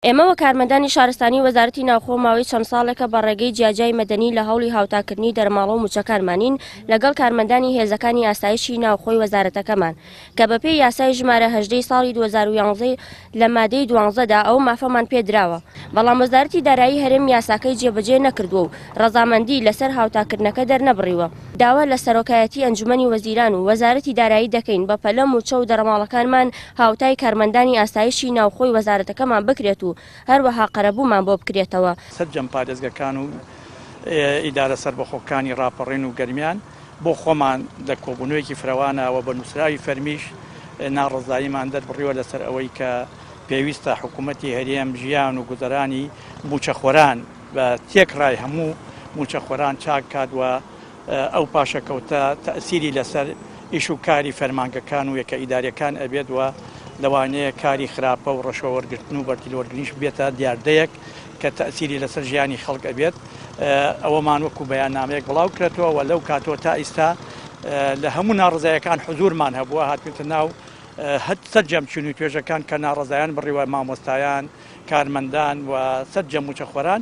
ئێمە وە کارمەندانی شارستانی وەزارەتی ناوخۆ ماوەی چەند ساڵێکە بە ڕێگەی جیاجای مەدەنی لە هەوڵی هاوتاکردنی دەرماڵە و موچەکانمانین لەگەڵ کارمەندانی هێزەکانی ئاسایشی ناوخۆی وەزارەتەکەمان کە بەپێی یاسای ژمارە 18 ساڵی 2011 لە مادەی 12دا ئەو مافەمان پێدراوە. بەڵام وەزارەتی دارایی هەرێم یاساکەی جێبەجێ نەکردووە و ڕەزامەندی لەسەر هاوتاکردنەکە دەرنەبڕیوە. داوا لە سەرۆکایەتی ئەنجومەنی وەزیران و وەزارەتی دارایی دەکەین بە پەلە موچە و دەرماڵەکانمان هاوتای کارمەندانی ئاسایشی ناوخۆی وەزارەتەکەمان بکرێت و هەروەها قەرەبوومان بۆ بکرێتەوە. سەرجەم پارێزگەکان و ئیدارە سەربەخۆکانی ڕاپەڕین و گەرمیان بۆ خۆمان لە کۆبوونەوەیەکی فراوانەوە بە نووسراوی فەرمیش ناڕەزاییمان دەربڕیوە لەسەر ئەوەی کە پێویستە حکوومەتی هەرێم ژیان و گوزەرانی موچەخۆران بە تێکڕای هەموو موچەخۆران چاک کات و ئەو پاشەکەوتە تەئسیری لەسەر ئیش و کاری فەرمانگەکان و یەکە ئیداریەکان ئەبێت وە لەوانەیە کاری خراپە و ڕەشەوەرگرتن و بەرتیلوەرگریش بێتە دیاردەیەک کە تەئسیری لەسەر ژیانی خەڵک ئەبێت. ئەوەمان وەکو بەیاننامەیەک بڵاو کرێتەوە و لەو کاتۆ تا ئێستا لە هەموو ناڕزایەکان حزورمان هەبووە هاتوێتە ناو سەرجەم چین و توێژەکان کە ناڕزایان بڕیوە مامۆستایان کارمەندان و سەرجەم موچەخۆران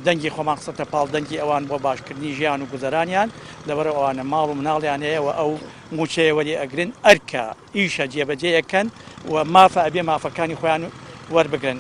دەنگی خۆمان قسەتە پاڵ دەنگی ئەوان بۆ باشکردنی ژیان و گوزەرانیان لەبەر ئەوانە ماڵ و مناڵیان هەیە و ئەو موچەیە وەری ئەگرن ئەرکە ئیشە جێبەجێ یەکەن و مافە ئەبێ مافەکانی خۆیان وەربگرن.